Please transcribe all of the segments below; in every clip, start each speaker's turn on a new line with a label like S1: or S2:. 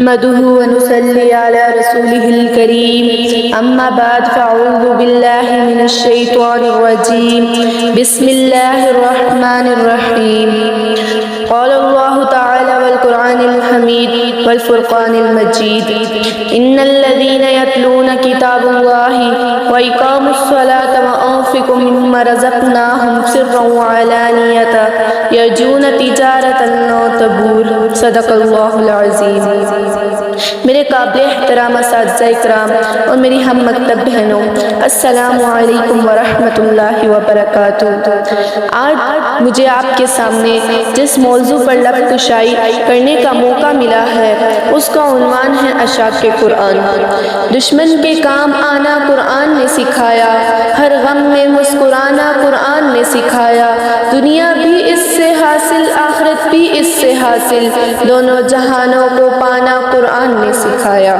S1: نحمده ونصلي على رسوله الكريم أما بعد فأعوذ بالله من الشيطان الرجيم بسم الله الرحمن الرحيم قال الله تعالى والقرآن الحميد والفرقان المجيد إن الذين يتلون كتاب الله وإقاموا الصلاة وأنفقوا مما رزقناهم سرا وعلانية يرجون تجارة لن تبور صدق اللہ العظیم۔ میرے قابل احترام اساتذہ اکرام اور میری ہم مکتب بہنوں، السلام علیکم ورحمۃ اللہ وبرکاتہ۔ آج مجھے آپ کے سامنے جس موضوع پر لب کشائی کرنے کا موقع ملا ہے اس کا عنوان ہے اشاق قرآن۔ دشمن کے کام آنا قرآن نے سکھایا، ہر غم میں مسکرانا قرآن نے سکھایا، دنیا بھی اس سے حاصل آخرت بھی اس سے حاصل، دونوں جہانوں کو پانا قرآن نے سکھایا۔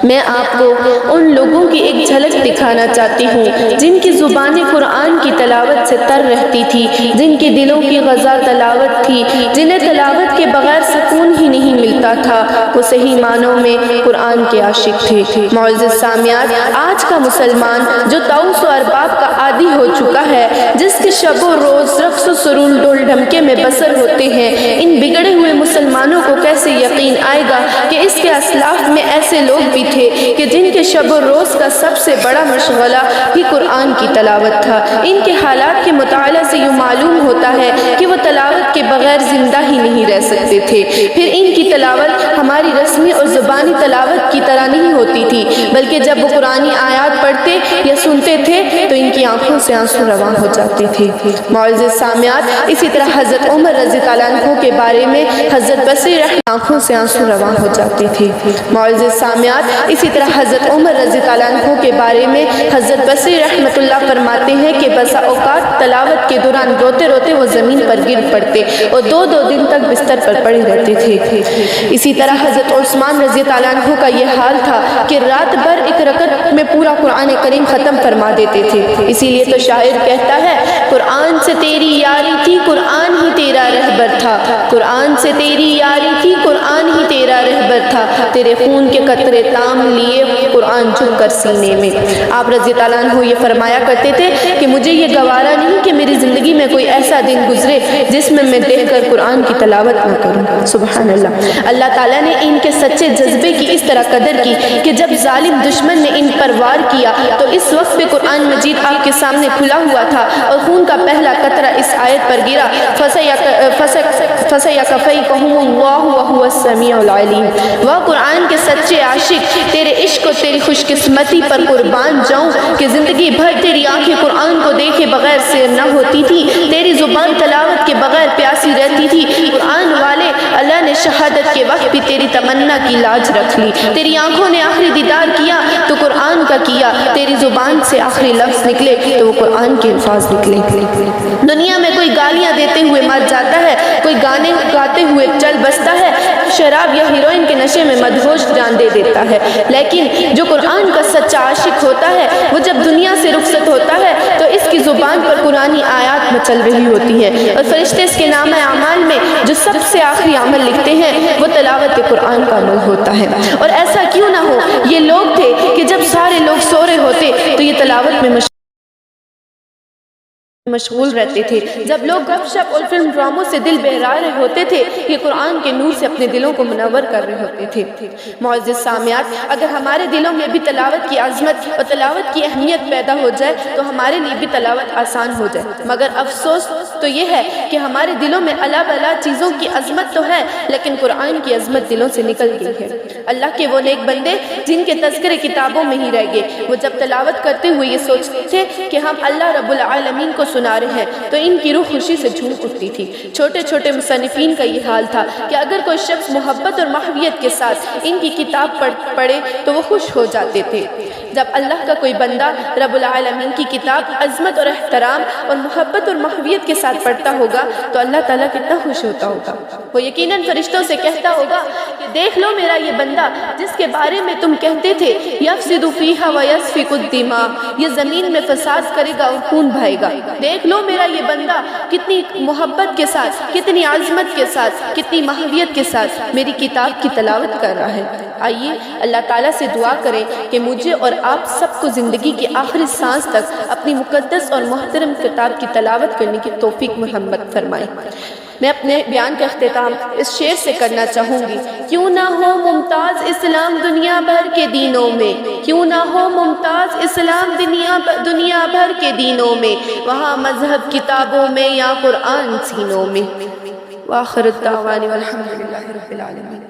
S1: میں آپ کو ان لوگوں کی ایک جھلک دکھانا چاہتی ہوں جن کی زبانیں قرآن کی تلاوت سے تر رہتی تھی، جن کے دلوں کی غذا تلاوت تھی، جنہیں تلاوت کے بغیر سکون ہی نہیں ملتا تھا، وہ صحیح معنوں میں قرآن کے عاشق تھے۔ معزز سامعات، آج کا مسلمان جو طوس و ارباب کا عادی ہو چکا ہے، جس کے شب و روز رقص و سرور ڈول ڈھمکے میں بسر ہوتے ہیں، ان بگڑے ہوئے مسلمانوں کو کیسے یقین آئے گا کہ اس کے اسلاف میں ایسے لوگ بھی تھے کہ جن کے شب و روز کا سب سے بڑا مشغلہ ہی قرآن کی تلاوت تھا۔ ان کے حالات کے مطالعہ سے یہ معلوم ہوتا ہے کہ وہ تلاوت کے بغیر زندہ ہی نہیں رہ سکتے تھے۔ پھر ان کی تلاوت ہماری رسمی اور زبانی تلاوت کی طرح نہیں ہوتی تھی، بلکہ جب وہ قرآنی آیات پڑھتے یا سنتے تھے تو ان کی آنکھوں سے آنسو رواں ہو جاتے تھے۔ معزز سامعات، اسی طرح حضرت عمر رضی اللہ عنہ کے بارے میں حضرت بصری آنکھوں سے آنسو رواں ہو جاتے تھے۔ معزز سامعات، اسی طرح حضرت عمر رضی اللہ عنہ کے بارے میں حضرت بصری رحمۃ اللہ فرماتے ہیں کہ بسا اوقات تلاوت کے دوران روتے روتے وہ زمین پر گر پڑتے اور دو دن تک بستر پر پڑے رہتے تھے۔ اسی طرح حضرت عثمان رضی اللہ عنہ کا یہ حال تھا کہ رات بھر ایک رکعت میں پورا قرآن کریم ختم فرما دیتے تھے۔ اسی لیے تو شاعر کہتا ہے، قرآن سے تیری یاری تھی قرآن ہی تیرا رہبر تھا، قرآن سے تیری یاری تھی قرآن ہی تیرا رہبر تھا، تیرے خون کے قطرے تام لیے قرآن جھک کر سینے میں۔ آپ رضی اللہ عنہ یہ فرمایا کرتے تھے کہ مجھے یہ گوارا نہیں کہ میری زندگی میں کوئی ایسا دن گزرے جس میں میں دیکھ کر قرآن کی تلاوت نہ کروں۔ سبحان اللہ۔ اللہ تعالیٰ نے ان کے سچے جذبے کی اس طرح قدر کی کہ جب ظالم دشمن نے ان پر وار کیا تو اس وقت پہ قرآن مجید آپ کے سامنے کھلا ہوا تھا اور خون کا پہلا قطرہ اس آیت پر گرا، فَسَيَكْفَيْكَهُمُ اللَّهُ وَهُوَ السَّمِيعُ الْعَلِيمُ۔ وہ قرآن کے سچے عاشق تیرے عشق اور تیری خوش قسمتی پر قربان جاؤں کہ زندگی بھر تیری آنکھیں قرآن کو دیکھے بغیر سیر نہ ہوتی تھی، تیری زبان تلاوت کے بغیر پیاسی رہتی تھی۔ قرآن والے، اللہ نے شہادت کے وقت بھی تیری تمنا کی لاج رکھ لی، تیری آنکھوں نے آخری دیدار کیا تو قرآن کا کیا، تیری زبان سے آخری لفظ نکلے تو وہ قرآن کے الفاظ نکلے۔ دنیا میں کوئی گالیاں دیتے ہوئے مر جاتا ہے، کوئی گانے گاتے ہوئے چل بستا ہے، شراب یا ہیروئن کے نشے میں مدہوش جان دے دیتا ہے، لیکن جو قرآن کا سچا عاشق ہوتا ہے وہ جب دنیا سے رخصت ہوتا ہے تو اس کی زبان پر قرآنی آیات مچل رہی ہوتی ہیں اور فرشتے اس کے نامہ اعمال میں جو سب سے آخری عمل لکھتے ہیں وہ تلاوت قرآن کا عمل ہوتا ہے۔ اور ایسا کیوں نہ ہو، یہ لوگ تھے کہ جب سارے لوگ سو رہے ہوتے تو یہ تلاوت میں مشغول رہتے تھے، جب لوگ گپ شپ اور فلم ڈراموں سے دل بہلا رہے ہوتے تھے یہ قرآن کے نور سے اپنے دلوں کو منور کر رہے ہوتے تھے۔ معزز سامعات، اگر ہمارے دلوں میں بھی تلاوت کی عظمت اور تلاوت کی اہمیت پیدا ہو جائے تو ہمارے لیے بھی تلاوت آسان ہو جائے، مگر افسوس تو یہ ہے کہ ہمارے دلوں میں اللہ بلا چیزوں کی عظمت تو ہے لیکن قرآن کی عظمت دلوں سے نکل گئی ہے۔ اللہ کے وہ نیک بندے جن کے تذکرے کتابوں میں ہی رہ گئے، وہ جب تلاوت کرتے ہوئے یہ سوچتے تھے کہ ہم اللہ رب العالمین کو سنا رہے ہیں تو ان کی روح خوشی سے جھوم اٹھتی تھی۔ چھوٹے چھوٹے مصنفین کا یہ حال تھا کہ اگر کوئی شخص محبت اور محویت کے ساتھ ان کی کتاب پڑھے تو وہ خوش ہو جاتے تھے۔ جب اللہ کا کوئی بندہ رب العالمین کی کتاب عظمت اور احترام اور محبت اور محویت کے ساتھ پڑھتا ہوگا تو اللہ تعالیٰ کتنا خوش ہوتا ہوگا۔ وہ یقیناً فرشتوں سے کہتا ہوگا کہ دیکھ لو میرا یہ بندہ جس کے بارے میں تم کہتے تھے یفسد فیہا ویسفک الدماء، یہ زمین میں فساد کرے گا اور خون بہائے گا، دیکھ لو میرا یہ بندہ کتنی محبت کے ساتھ، کتنی عظمت کے ساتھ، کتنی محویت کے ساتھ میری کتاب کی تلاوت کر رہا ہے۔ آئیے اللہ تعالیٰ سے دعا کریں کہ مجھے اور آپ سب کو زندگی کی آخری سانس تک اپنی مقدس اور محترم کتاب کی تلاوت کرنے کی توفیق محمد فرمائیں۔ میں اپنے بیان کا اختتام اس شعر سے کرنا چاہوں گی۔ کیوں نہ ہو ممتاز اسلام دنیا بھر کے دینوں میں، کیوں نہ ہو ممتاز اسلام دنیا بھر کے دینوں میں، وہاں مذہب کتابوں میں یا قرآن سینوں میں۔ وآخر الدعوان والحمد للہ رب العالمین۔